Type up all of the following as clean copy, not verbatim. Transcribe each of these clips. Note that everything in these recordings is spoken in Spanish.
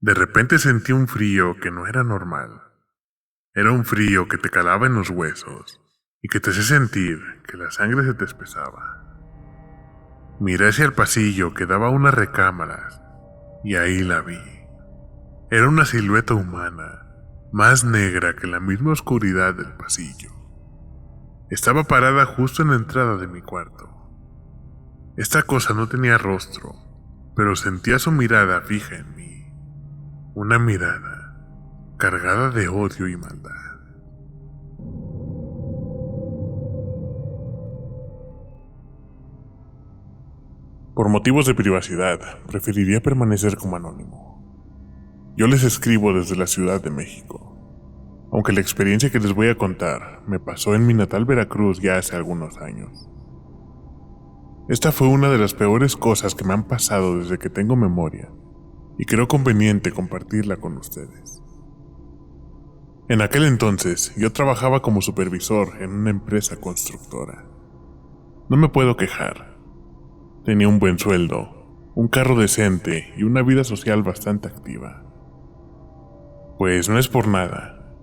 De repente sentí un frío que no era normal. Era un frío que te calaba en los huesos y que te hacía sentir que la sangre se te espesaba. Miré hacia el pasillo que daba a unas recámaras y ahí la vi. Era una silueta humana, más negra que la misma oscuridad del pasillo. Estaba parada justo en la entrada de mi cuarto. Esta cosa no tenía rostro, pero sentía su mirada fija en mí. Una mirada cargada de odio y maldad. Por motivos de privacidad, preferiría permanecer como anónimo. Yo les escribo desde la Ciudad de México, aunque la experiencia que les voy a contar me pasó en mi natal Veracruz ya hace algunos años. Esta fue una de las peores cosas que me han pasado desde que tengo memoria, y creo conveniente compartirla con ustedes. En aquel entonces, yo trabajaba como supervisor en una empresa constructora. No me puedo quejar. Tenía un buen sueldo, un carro decente y una vida social bastante activa. Pues no es por nada,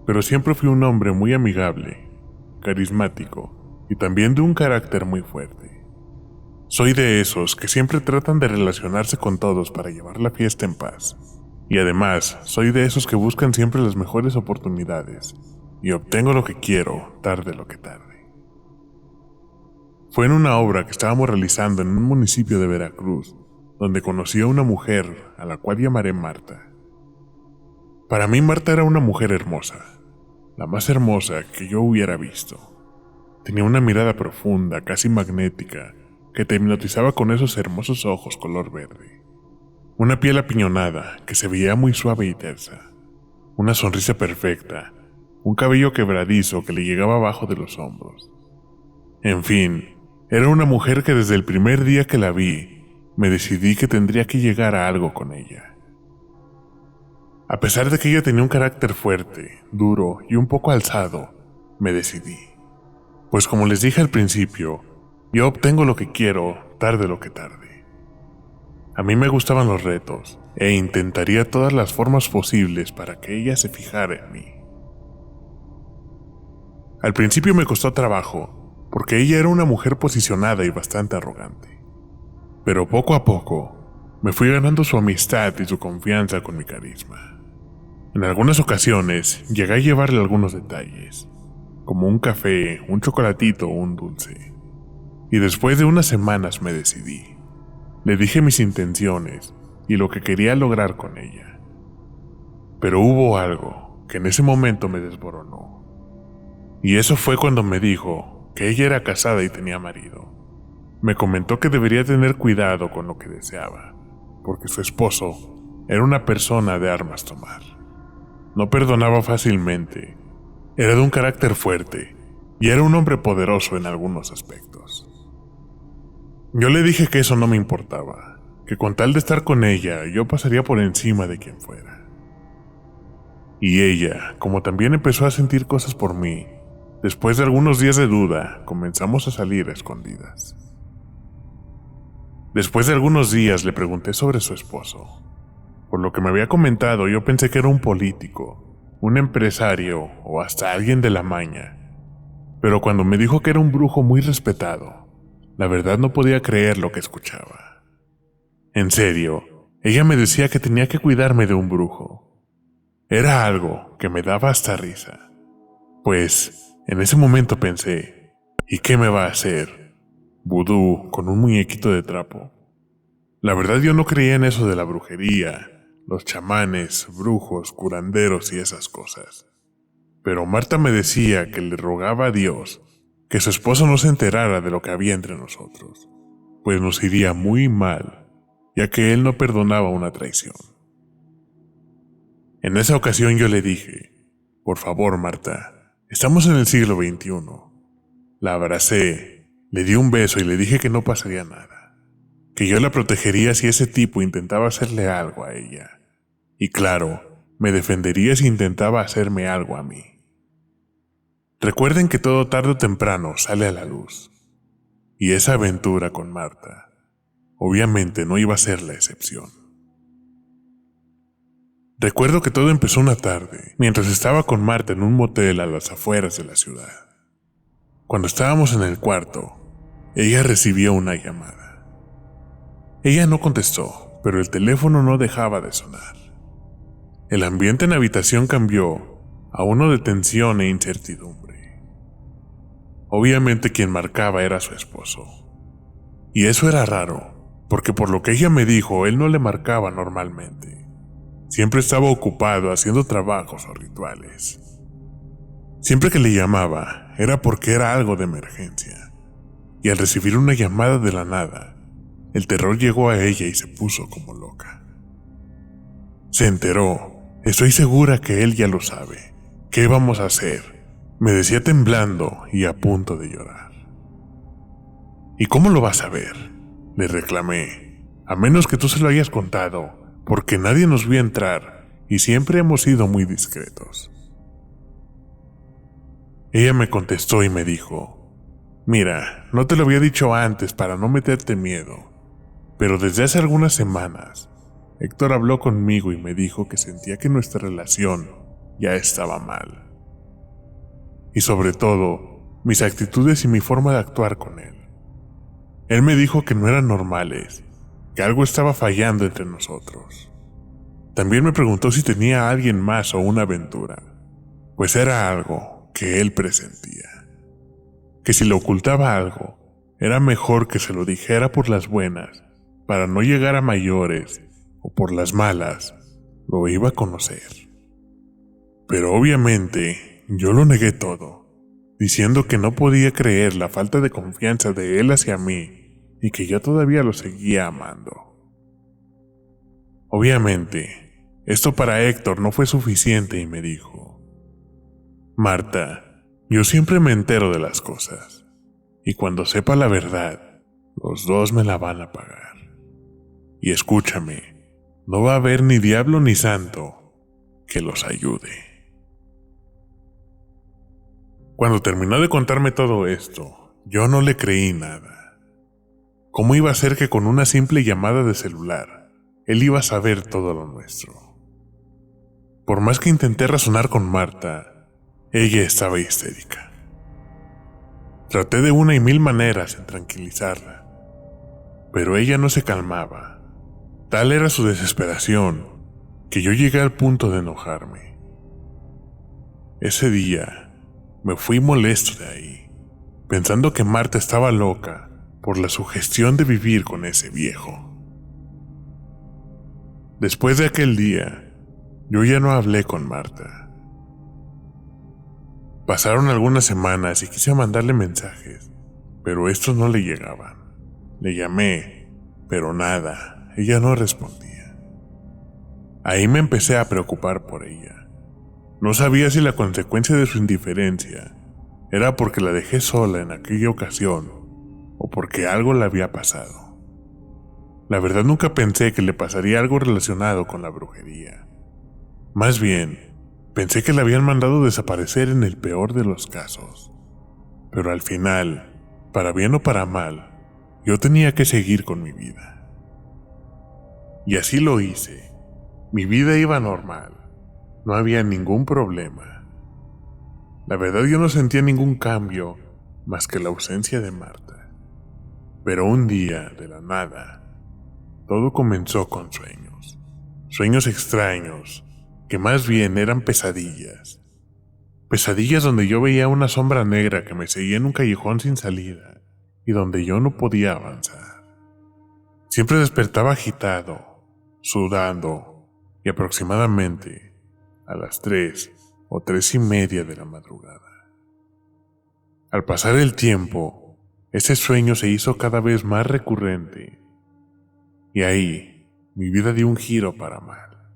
pero siempre fui un hombre muy amigable, carismático y también de un carácter muy fuerte. Soy de esos que siempre tratan de relacionarse con todos para llevar la fiesta en paz. Y además, soy de esos que buscan siempre las mejores oportunidades y obtengo lo que quiero, tarde lo que tarde. Fue en una obra que estábamos realizando en un municipio de Veracruz, donde conocí a una mujer a la cual llamaré Marta. Para mí Marta era una mujer hermosa, la más hermosa que yo hubiera visto. Tenía una mirada profunda, casi magnética, que te hipnotizaba con esos hermosos ojos color verde. Una piel apiñonada que se veía muy suave y tersa. Una sonrisa perfecta, un cabello quebradizo que le llegaba abajo de los hombros. En fin, era una mujer que desde el primer día que la vi, me decidí que tendría que llegar a algo con ella. A pesar de que ella tenía un carácter fuerte, duro y un poco alzado, me decidí. Pues como les dije al principio, yo obtengo lo que quiero, tarde lo que tarde. A mí me gustaban los retos, e intentaría todas las formas posibles para que ella se fijara en mí. Al principio me costó trabajo, porque ella era una mujer posicionada y bastante arrogante. Pero poco a poco, me fui ganando su amistad y su confianza con mi carisma. En algunas ocasiones, llegué a llevarle algunos detalles, como un café, un chocolatito o un dulce. Y después de unas semanas me decidí. Le dije mis intenciones y lo que quería lograr con ella. Pero hubo algo que en ese momento me desboronó. Y eso fue cuando me dijo que ella era casada y tenía marido. Me comentó que debería tener cuidado con lo que deseaba, porque su esposo era una persona de armas tomar. No perdonaba fácilmente, era de un carácter fuerte y era un hombre poderoso en algunos aspectos. Yo le dije que eso no me importaba, que con tal de estar con ella yo pasaría por encima de quien fuera. Y ella, como también empezó a sentir cosas por mí, después de algunos días de duda, comenzamos a salir a escondidas. Después de algunos días le pregunté sobre su esposo. Por lo que me había comentado, yo pensé que era un político, un empresario o hasta alguien de la maña. Pero cuando me dijo que era un brujo muy respetado, la verdad no podía creer lo que escuchaba. En serio, ella me decía que tenía que cuidarme de un brujo. Era algo que me daba hasta risa. Pues, en ese momento pensé, ¿y qué me va a hacer? ¿Vudú con un muñequito de trapo? La verdad yo no creía en eso de la brujería, los chamanes, brujos, curanderos y esas cosas. Pero Marta me decía que le rogaba a Dios que su esposo no se enterara de lo que había entre nosotros, pues nos iría muy mal, ya que él no perdonaba una traición. En esa ocasión yo le dije, por favor Marta, estamos en el siglo XXI. La abracé, le di un beso y le dije que no pasaría nada, que yo la protegería si ese tipo intentaba hacerle algo a ella. Y claro, me defendería si intentaba hacerme algo a mí. Recuerden que todo tarde o temprano sale a la luz. Y esa aventura con Marta, obviamente no iba a ser la excepción. Recuerdo que todo empezó una tarde, mientras estaba con Marta en un motel a las afueras de la ciudad. Cuando estábamos en el cuarto, ella recibió una llamada. Ella no contestó, pero el teléfono no dejaba de sonar. El ambiente en la habitación cambió a uno de tensión e incertidumbre. Obviamente quien marcaba era su esposo. Y eso era raro, porque por lo que ella me dijo, él no le marcaba normalmente. Siempre estaba ocupado haciendo trabajos o rituales. Siempre que le llamaba, era porque era algo de emergencia. Y al recibir una llamada de la nada, el terror llegó a ella y se puso como loca. Se enteró, estoy segura que él ya lo sabe. ¿Qué vamos a hacer?, me decía temblando y a punto de llorar. ¿Y cómo lo vas a ver?, le reclamé. A menos que tú se lo hayas contado, porque nadie nos vio entrar y siempre hemos sido muy discretos. Ella me contestó y me dijo: mira, no te lo había dicho antes para no meterte miedo, pero desde hace algunas semanas, Héctor habló conmigo y me dijo que sentía que nuestra relación ya estaba mal. Y sobre todo, mis actitudes y mi forma de actuar con él. Él me dijo que no eran normales, que algo estaba fallando entre nosotros. También me preguntó si tenía a alguien más o una aventura, pues era algo que él presentía. Que si le ocultaba algo, era mejor que se lo dijera por las buenas, para no llegar a mayores, o por las malas, lo iba a conocer. Pero obviamente, yo lo negué todo, diciendo que no podía creer la falta de confianza de él hacia mí, y que yo todavía lo seguía amando. Obviamente, esto para Héctor no fue suficiente y me dijo: Marta, yo siempre me entero de las cosas, y cuando sepa la verdad, los dos me la van a pagar. Y escúchame, no va a haber ni diablo ni santo que los ayude. Cuando terminó de contarme todo esto, yo no le creí nada. ¿Cómo iba a ser que con una simple llamada de celular, él iba a saber todo lo nuestro? Por más que intenté razonar con Marta, ella estaba histérica. Traté de una y mil maneras en tranquilizarla, pero ella no se calmaba. Tal era su desesperación, que yo llegué al punto de enojarme. Ese día, me fui molesto de ahí, pensando que Marta estaba loca por la sugestión de vivir con ese viejo. Después de aquel día, yo ya no hablé con Marta. Pasaron algunas semanas y quise mandarle mensajes, pero estos no le llegaban. Le llamé, pero nada, ella no respondía. Ahí me empecé a preocupar por ella. No sabía si la consecuencia de su indiferencia era porque la dejé sola en aquella ocasión o porque algo le había pasado. La verdad nunca pensé que le pasaría algo relacionado con la brujería. Más bien, pensé que la habían mandado desaparecer en el peor de los casos. Pero al final, para bien o para mal, yo tenía que seguir con mi vida. Y así lo hice. Mi vida iba normal. No había ningún problema. La verdad yo no sentía ningún cambio más que la ausencia de Marta. Pero un día, de la nada, todo comenzó con sueños. Sueños extraños, que más bien eran pesadillas. Pesadillas donde yo veía una sombra negra que me seguía en un callejón sin salida y donde yo no podía avanzar. Siempre despertaba agitado, sudando y aproximadamente a las 3 o 3:30 de la madrugada. Al pasar el tiempo, ese sueño se hizo cada vez más recurrente y ahí mi vida dio un giro para mal.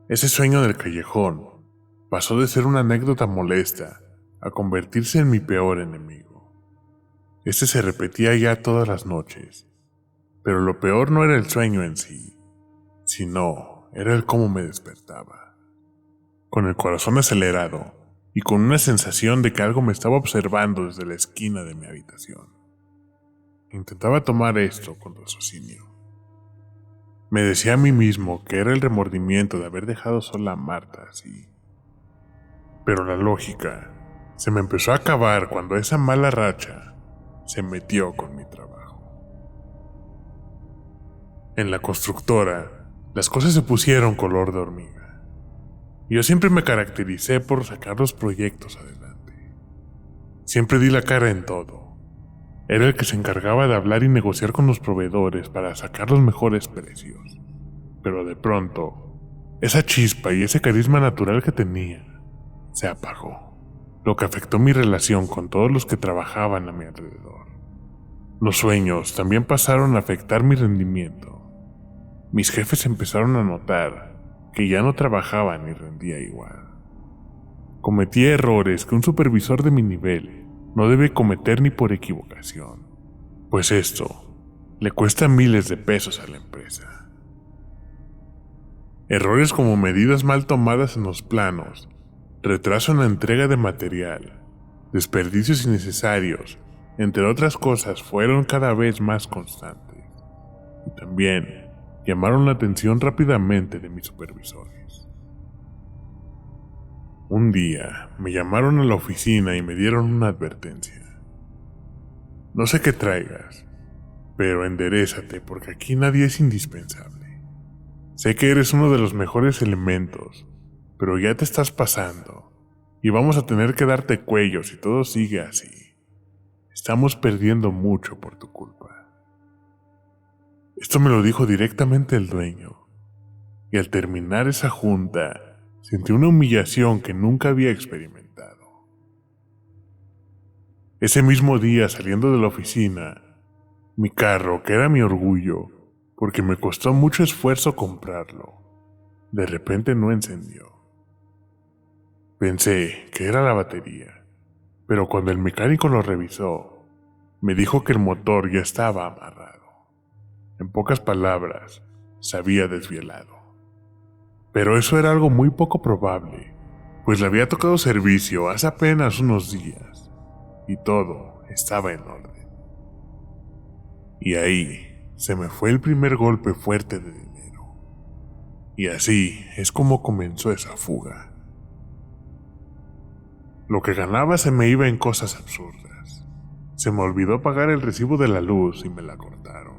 Ese sueño del callejón pasó de ser una anécdota molesta a convertirse en mi peor enemigo. Este se repetía ya todas las noches, pero lo peor no era el sueño en sí, sino era el cómo me despertaba. Con el corazón acelerado y con una sensación de que algo me estaba observando desde la esquina de mi habitación. Intentaba tomar esto con raciocinio. Me decía a mí mismo que era el remordimiento de haber dejado sola a Marta así. Pero la lógica se me empezó a acabar cuando esa mala racha se metió con mi trabajo. En la constructora, las cosas se pusieron color de hormiga. Yo siempre me caractericé por sacar los proyectos adelante. Siempre di la cara en todo. Era el que se encargaba de hablar y negociar con los proveedores para sacar los mejores precios. Pero de pronto, esa chispa y ese carisma natural que tenía se apagó, lo que afectó mi relación con todos los que trabajaban a mi alrededor. Los sueños también pasaron a afectar mi rendimiento. Mis jefes empezaron a notar que ya no trabajaba ni rendía igual. Cometía errores que un supervisor de mi nivel no debe cometer ni por equivocación, pues esto le cuesta miles de pesos a la empresa. Errores como medidas mal tomadas en los planos, retraso en la entrega de material, desperdicios innecesarios, entre otras cosas, fueron cada vez más constantes. Y también llamaron la atención rápidamente de mis supervisores. Un día me llamaron a la oficina y me dieron una advertencia. No sé qué traigas, pero enderézate porque aquí nadie es indispensable. Sé que eres uno de los mejores elementos, pero ya te estás pasando y vamos a tener que darte cuello si todo sigue así. Estamos perdiendo mucho por tu culpa. Esto me lo dijo directamente el dueño, y al terminar esa junta sentí una humillación que nunca había experimentado. Ese mismo día, saliendo de la oficina, mi carro, que era mi orgullo, porque me costó mucho esfuerzo comprarlo, de repente no encendió. Pensé que era la batería, pero cuando el mecánico lo revisó, me dijo que el motor ya estaba amarrado. En pocas palabras, se había desvielado. Pero eso era algo muy poco probable, pues le había tocado servicio hace apenas unos días, y todo estaba en orden. Y ahí se me fue el primer golpe fuerte de dinero. Y así es como comenzó esa fuga. Lo que ganaba se me iba en cosas absurdas. Se me olvidó pagar el recibo de la luz y me la cortaron.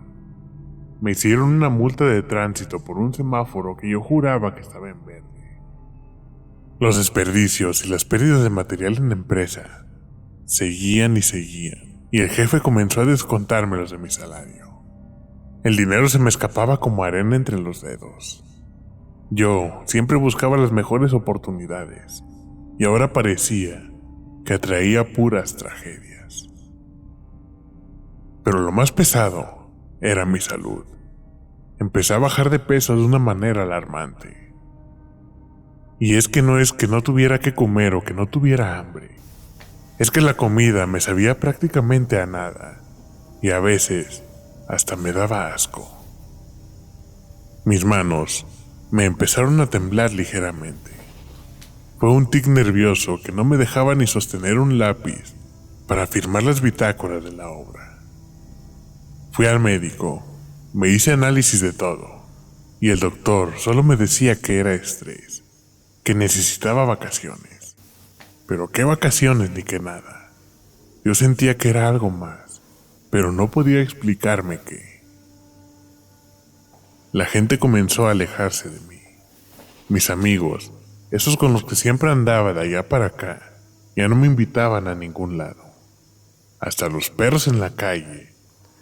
Me hicieron una multa de tránsito por un semáforo que yo juraba que estaba en verde. Los desperdicios y las pérdidas de material en la empresa seguían y seguían, y el jefe comenzó a descontármelos de mi salario. El dinero se me escapaba como arena entre los dedos. Yo siempre buscaba las mejores oportunidades, y ahora parecía que atraía puras tragedias. Pero lo más pesado era mi salud. Empecé a bajar de peso de una manera alarmante. Y es que no tuviera que comer o que no tuviera hambre. Es que la comida me sabía prácticamente a nada, y a veces hasta me daba asco. Mis manos me empezaron a temblar ligeramente. Fue un tic nervioso que no me dejaba ni sostener un lápiz para firmar las bitácoras de la obra. Fui al médico, me hice análisis de todo, y el doctor solo me decía que era estrés, que necesitaba vacaciones. Pero qué vacaciones ni qué nada. Yo sentía que era algo más, pero no podía explicarme qué. La gente comenzó a alejarse de mí. Mis amigos, esos con los que siempre andaba de allá para acá, ya no me invitaban a ningún lado. Hasta los perros en la calle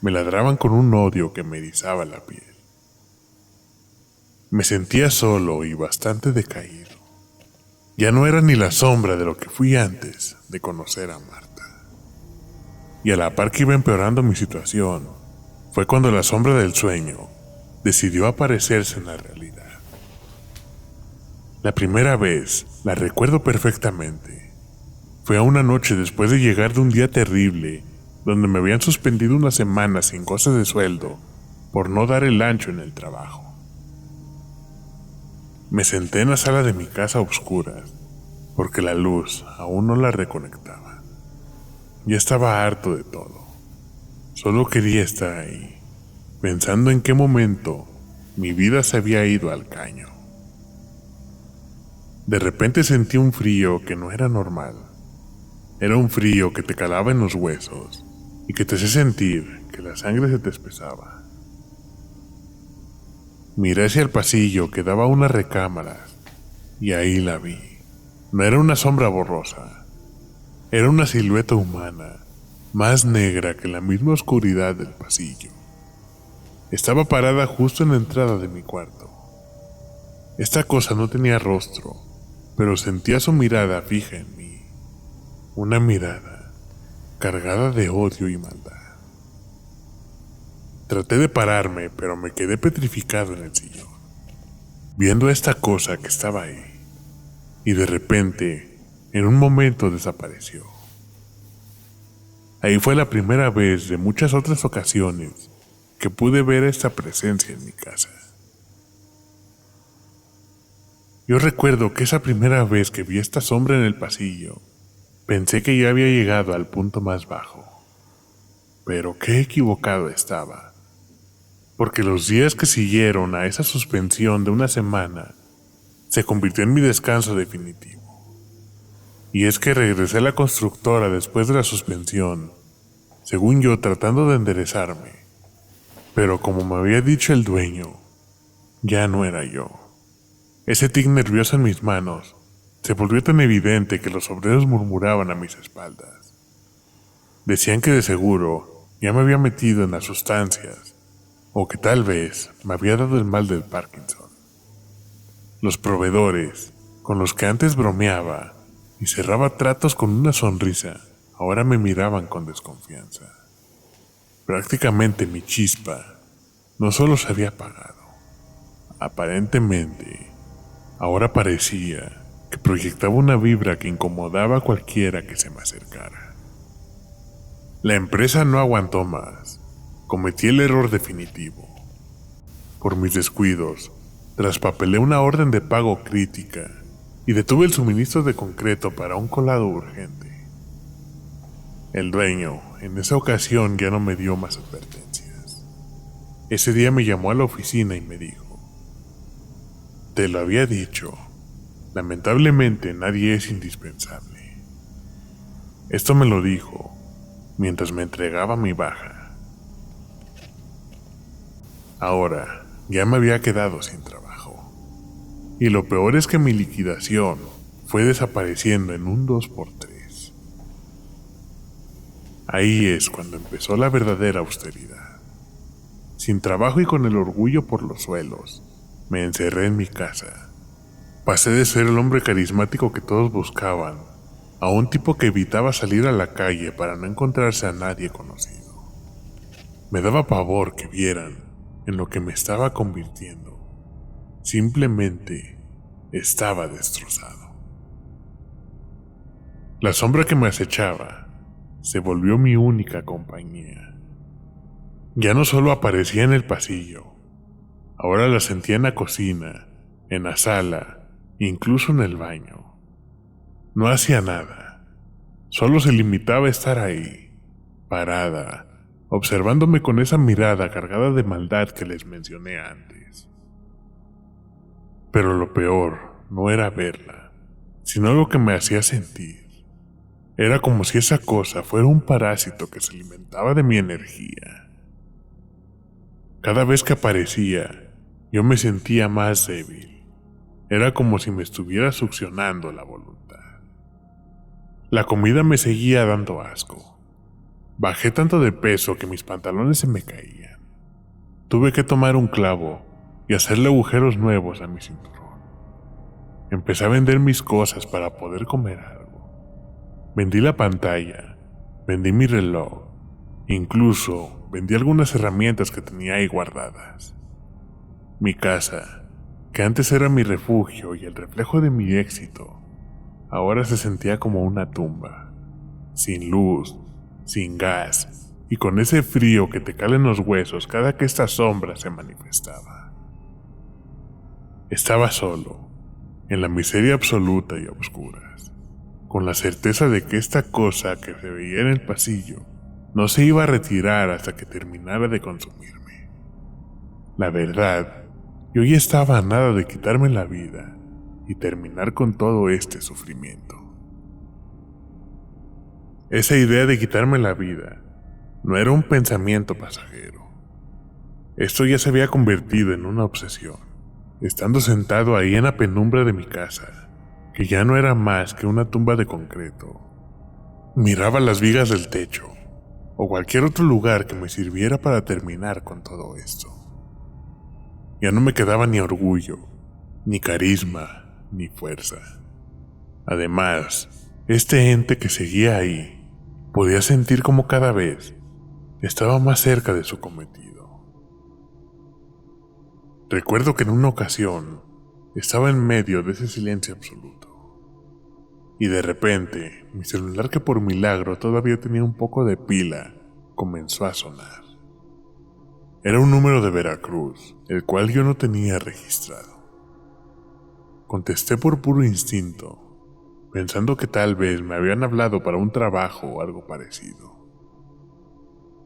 me ladraban con un odio que me erizaba la piel. Me sentía solo y bastante decaído. Ya no era ni la sombra de lo que fui antes de conocer a Marta. Y a la par que iba empeorando mi situación, fue cuando la sombra del sueño decidió aparecerse en la realidad. La primera vez, la recuerdo perfectamente. Fue a una noche después de llegar de un día terrible, donde me habían suspendido una semana sin cosas de sueldo por no dar el ancho en el trabajo. Me senté en la sala de mi casa a oscuras, porque la luz aún no la reconectaba. Ya estaba harto de todo. Solo quería estar ahí, pensando en qué momento mi vida se había ido al caño. De repente sentí un frío que no era normal. Era un frío que te calaba en los huesos y que te hacía sentir que la sangre se te espesaba. Miré hacia el pasillo que daba a unas recámaras y ahí la vi. No era una sombra borrosa, era una silueta humana, más negra que la misma oscuridad del pasillo. Estaba parada justo en la entrada de mi cuarto. Esta cosa no tenía rostro, pero sentía su mirada fija en mí. Una mirada cargada de odio y maldad. Traté de pararme, pero me quedé petrificado en el sillón, viendo esta cosa que estaba ahí. Y de repente, en un momento desapareció. Ahí fue la primera vez de muchas otras ocasiones que pude ver esta presencia en mi casa. Yo recuerdo que esa primera vez que vi esta sombra en el pasillo, pensé que ya había llegado al punto más bajo. Pero qué equivocado estaba, porque los días que siguieron a esa suspensión de una semana se convirtió en mi descanso definitivo. Y es que regresé a la constructora después de la suspensión, según yo tratando de enderezarme, pero como me había dicho el dueño, ya no era yo. Ese tic nervioso en mis manos se volvió tan evidente que los obreros murmuraban a mis espaldas. Decían que de seguro ya me había metido en las sustancias, o que tal vez me había dado el mal del Parkinson. Los proveedores, con los que antes bromeaba y cerraba tratos con una sonrisa, ahora me miraban con desconfianza. Prácticamente mi chispa no solo se había apagado, aparentemente, ahora parecía que proyectaba una vibra que incomodaba a cualquiera que se me acercara. La empresa no aguantó más. Cometí el error definitivo. Por mis descuidos, traspapelé una orden de pago crítica y detuve el suministro de concreto para un colado urgente. El dueño, en esa ocasión, ya no me dio más advertencias. Ese día me llamó a la oficina y me dijo: "Te lo había dicho, lamentablemente nadie es indispensable". Esto me lo dijo mientras me entregaba mi baja. Ahora ya me había quedado sin trabajo. Y lo peor es que mi liquidación fue desapareciendo en un 2x3. Ahí es cuando empezó la verdadera austeridad. Sin trabajo y con el orgullo por los suelos, me encerré en mi casa. Pasé de ser el hombre carismático que todos buscaban a un tipo que evitaba salir a la calle para no encontrarse a nadie conocido. Me daba pavor que vieran en lo que me estaba convirtiendo. Simplemente estaba destrozado. La sombra que me acechaba se volvió mi única compañía. Ya no solo aparecía en el pasillo, ahora la sentía en la cocina, en la sala, incluso en el baño. No hacía nada, solo se limitaba a estar ahí, parada, observándome con esa mirada cargada de maldad que les mencioné antes. Pero lo peor no era verla, sino lo que me hacía sentir. Era como si esa cosa fuera un parásito que se alimentaba de mi energía. Cada vez que aparecía, yo me sentía más débil. Era como si me estuviera succionando la voluntad. La comida me seguía dando asco. Bajé tanto de peso que mis pantalones se me caían. Tuve que tomar un clavo y hacerle agujeros nuevos a mi cinturón. Empecé a vender mis cosas para poder comer algo. Vendí la pantalla, vendí mi reloj, incluso vendí algunas herramientas que tenía ahí guardadas. Mi casa, que antes era mi refugio y el reflejo de mi éxito, ahora se sentía como una tumba, sin luz, sin gas, y con ese frío que te cala en los huesos cada que esta sombra se manifestaba. Estaba solo, en la miseria absoluta y a oscuras, con la certeza de que esta cosa que se veía en el pasillo no se iba a retirar hasta que terminara de consumirme. La verdad Yo ya estaba a nada de quitarme la vida y terminar con todo este sufrimiento. Esa idea de quitarme la vida no era un pensamiento pasajero. Esto ya se había convertido en una obsesión. Estando sentado ahí en la penumbra de mi casa, que ya no era más que una tumba de concreto, miraba las vigas del techo o cualquier otro lugar que me sirviera para terminar con todo esto. Ya no me quedaba ni orgullo, ni carisma, ni fuerza. Además, este ente que seguía ahí, podía sentir como cada vez estaba más cerca de su cometido. Recuerdo que en una ocasión estaba en medio de ese silencio absoluto, y de repente mi celular, que por milagro todavía tenía un poco de pila, comenzó a sonar. Era un número de Veracruz, el cual yo no tenía registrado. Contesté por puro instinto, pensando que tal vez me habían hablado para un trabajo o algo parecido.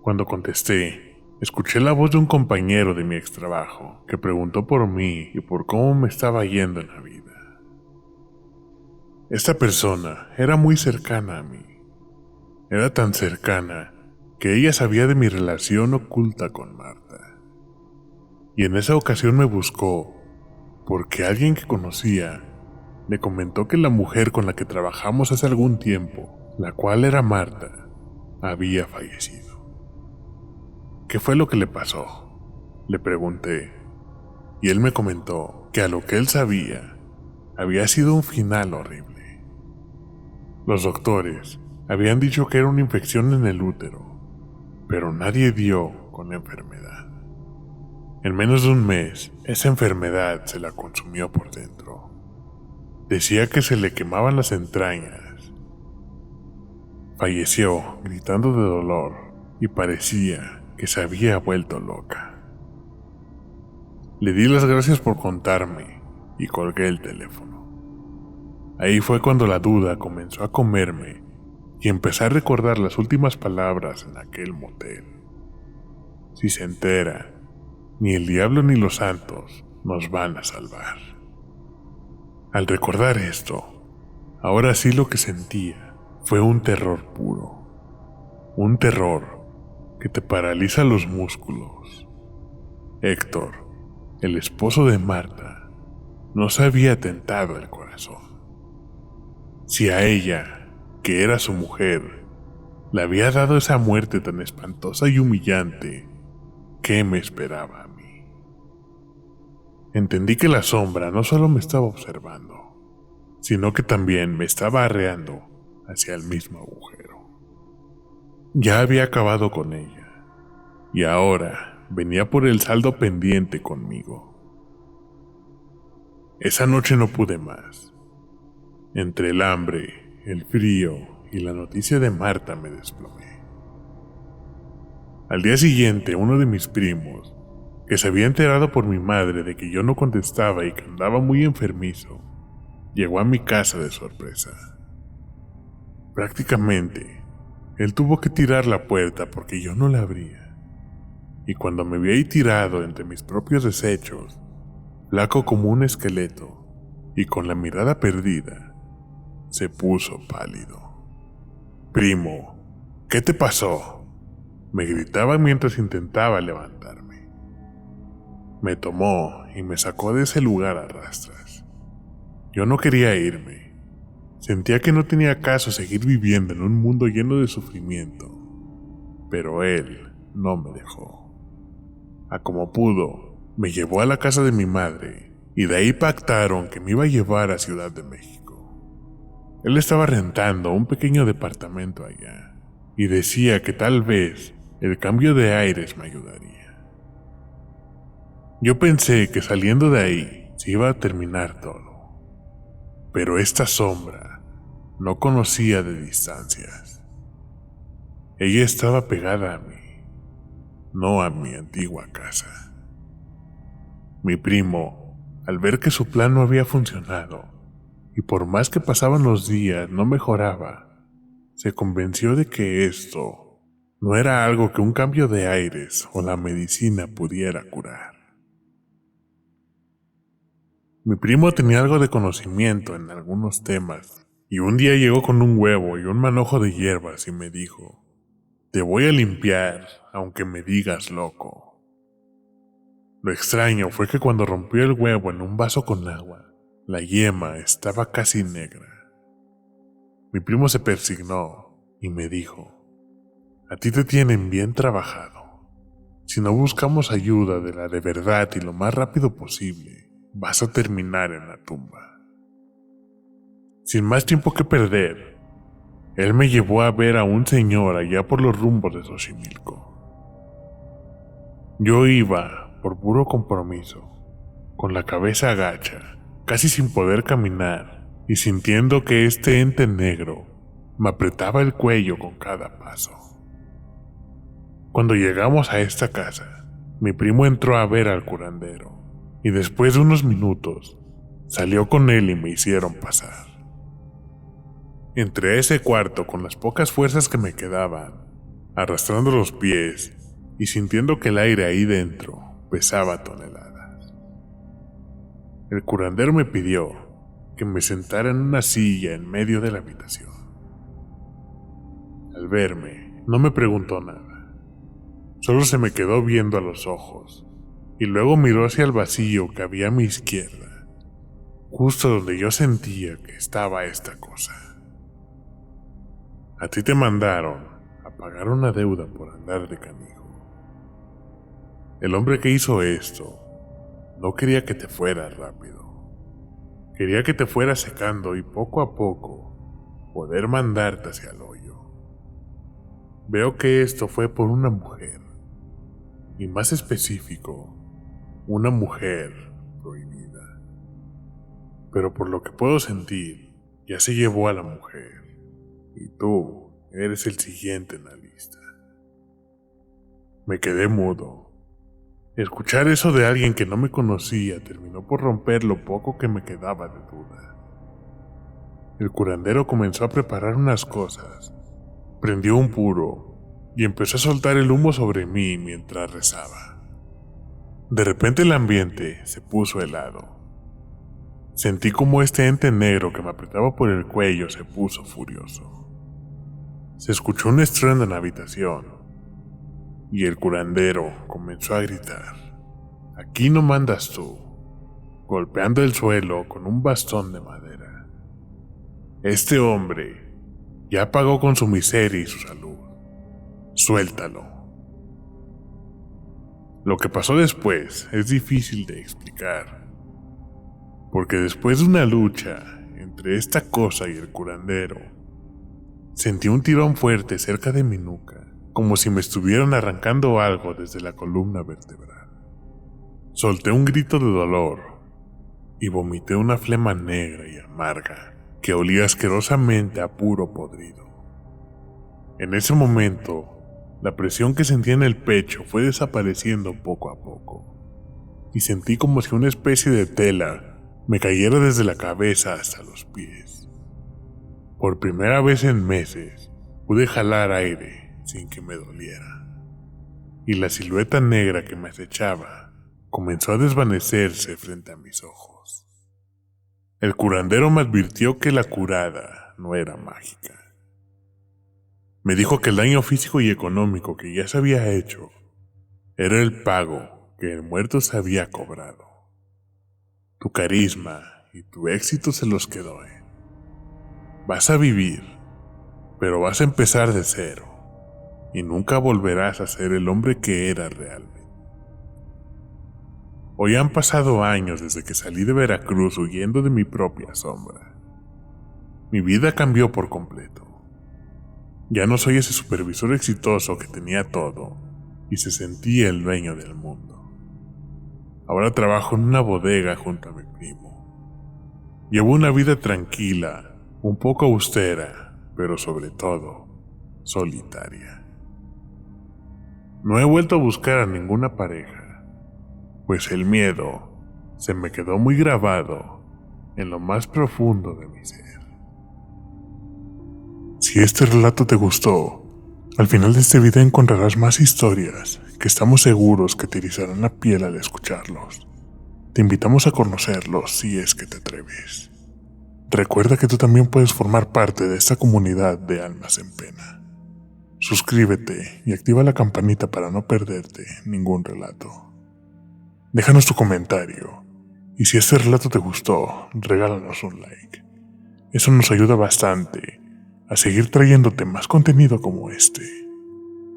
Cuando contesté, escuché la voz de un compañero de mi extrabajo que preguntó por mí y por cómo me estaba yendo en la vida. Esta persona era muy cercana a mí. Era tan cercana que ella sabía de mi relación oculta con Marta. Y en esa ocasión me buscó porque alguien que conocía le comentó que la mujer con la que trabajamos hace algún tiempo, la cual era Marta, había fallecido. ¿Qué fue lo que le pasó?, le pregunté, y él me comentó que a lo que él sabía, había sido un final horrible. Los doctores habían dicho que era una infección en el útero, pero nadie dio con la enfermedad. En menos de un mes, esa enfermedad se la consumió por dentro. Decía que se le quemaban las entrañas. Falleció gritando de dolor y parecía que se había vuelto loca. Le di las gracias por contarme y colgué el teléfono. Ahí fue cuando la duda comenzó a comerme y empecé a recordar las últimas palabras en aquel motel. Si se entera, ni el diablo ni los santos nos van a salvar. Al recordar esto, ahora sí lo que sentía fue un terror puro. Un terror que te paraliza los músculos. Héctor, el esposo de Marta, no se había tentado el corazón. Si a ella, que era su mujer, le había dado esa muerte tan espantosa y humillante, ¿qué me esperaba a mí? Entendí que la sombra no solo me estaba observando, sino que también me estaba arreando hacia el mismo agujero. Ya había acabado con ella, y ahora venía por el saldo pendiente conmigo. Esa noche no pude más. Entre el hambre, el frío y la noticia de Marta me desplomé. Al día siguiente, uno de mis primos, que se había enterado por mi madre de que yo no contestaba y que andaba muy enfermizo, llegó a mi casa de sorpresa. Prácticamente, él tuvo que tirar la puerta porque yo no la abría. Y cuando me vi ahí tirado entre mis propios desechos, flaco como un esqueleto y con la mirada perdida, se puso pálido. «Primo, ¿qué te pasó?», me gritaba mientras intentaba levantarme. Me tomó y me sacó de ese lugar a rastras. Yo no quería irme. Sentía que no tenía caso seguir viviendo en un mundo lleno de sufrimiento, pero él no me dejó. A como pudo, me llevó a la casa de mi madre y de ahí pactaron que me iba a llevar a Ciudad de México. Él estaba rentando un pequeño departamento allá y decía que tal vez el cambio de aires me ayudaría. Yo pensé que saliendo de ahí se iba a terminar todo, pero esta sombra no conocía de distancias. Ella estaba pegada a mí, no a mi antigua casa. Mi primo, al ver que su plan no había funcionado, y por más que pasaban los días no mejoraba, se convenció de que esto no era algo que un cambio de aires o la medicina pudiera curar. Mi primo tenía algo de conocimiento en algunos temas, y un día llegó con un huevo y un manojo de hierbas y me dijo: "Te voy a limpiar, aunque me digas loco". Lo extraño fue que cuando rompió el huevo en un vaso con agua, la yema estaba casi negra. Mi primo se persignó y me dijo: "A ti te tienen bien trabajado. Si no buscamos ayuda de la de verdad y lo más rápido posible, vas a terminar en la tumba". Sin más tiempo que perder, él me llevó a ver a un señor allá por los rumbos de Xochimilco. Yo iba por puro compromiso, con la cabeza agacha, casi sin poder caminar y sintiendo que este ente negro me apretaba el cuello con cada paso. Cuando llegamos a esta casa, mi primo entró a ver al curandero y después de unos minutos salió con él y me hicieron pasar. Entré a ese cuarto con las pocas fuerzas que me quedaban, arrastrando los pies y sintiendo que el aire ahí dentro pesaba toneladas. El curandero me pidió que me sentara en una silla en medio de la habitación. Al verme, no me preguntó nada. Solo se me quedó viendo a los ojos y luego miró hacia el vacío que había a mi izquierda, justo donde yo sentía que estaba esta cosa. A ti te mandaron a pagar una deuda por andar de canijo. El hombre que hizo esto no quería que te fueras rápido. Quería que te fueras secando y poco a poco poder mandarte hacia el hoyo. Veo que esto fue por una mujer, y más específico, una mujer prohibida. Pero por lo que puedo sentir, ya se llevó a la mujer, y tú eres el siguiente en la lista. Me quedé mudo. Escuchar eso de alguien que no me conocía terminó por romper lo poco que me quedaba de duda. El curandero comenzó a preparar unas cosas, prendió un puro y empezó a soltar el humo sobre mí mientras rezaba. De repente el ambiente se puso helado. Sentí como este ente negro que me apretaba por el cuello se puso furioso. Se escuchó un estruendo en la habitación y el curandero comenzó a gritar: "Aquí no mandas tú", golpeando el suelo con un bastón de madera. Este hombre ya pagó con su miseria y su salud. Suéltalo. Lo que pasó después es difícil de explicar, porque después de una lucha entre esta cosa y el curandero, sentí un tirón fuerte cerca de mi nuca, como si me estuvieran arrancando algo desde la columna vertebral. Solté un grito de dolor y vomité una flema negra y amarga que olía asquerosamente a puro podrido. En ese momento, la presión que sentía en el pecho fue desapareciendo poco a poco, y sentí como si una especie de tela me cayera desde la cabeza hasta los pies. Por primera vez en meses, pude jalar aire sin que me doliera, y la silueta negra que me acechaba comenzó a desvanecerse frente a mis ojos. El curandero me advirtió que la curada no era mágica. Me dijo que el daño físico y económico que ya se había hecho era el pago que el muerto se había cobrado. Tu carisma y tu éxito se los quedó. Vas a vivir, pero vas a empezar de cero y nunca volverás a ser el hombre que eras realmente. Hoy han pasado años desde que salí de Veracruz huyendo de mi propia sombra. Mi vida cambió por completo. Ya no soy ese supervisor exitoso que tenía todo y se sentía el dueño del mundo. Ahora trabajo en una bodega junto a mi primo. Llevo una vida tranquila, un poco austera, pero sobre todo, solitaria. No he vuelto a buscar a ninguna pareja, pues el miedo se me quedó muy grabado en lo más profundo de mi ser. Si este relato te gustó, al final de este video encontrarás más historias que estamos seguros que te erizarán la piel al escucharlos. te invitamos a conocerlos si es que te atreves. Recuerda que tú también puedes formar parte de esta comunidad de almas en pena. Suscríbete y activa la campanita para no perderte ningún relato. Déjanos tu comentario y si este relato te gustó, regálanos un like. Eso nos ayuda bastante a seguir trayéndote más contenido como este.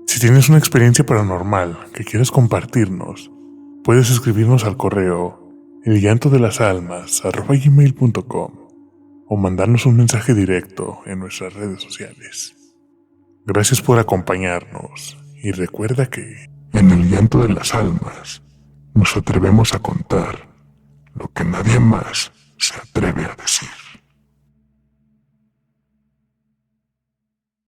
Si tienes una experiencia paranormal que quieras compartirnos, puedes escribirnos al correo ellantodelasalmas@gmail.com o mandarnos un mensaje directo en nuestras redes sociales. Gracias por acompañarnos y recuerda que en el llanto de las almas nos atrevemos a contar lo que nadie más se atreve a decir.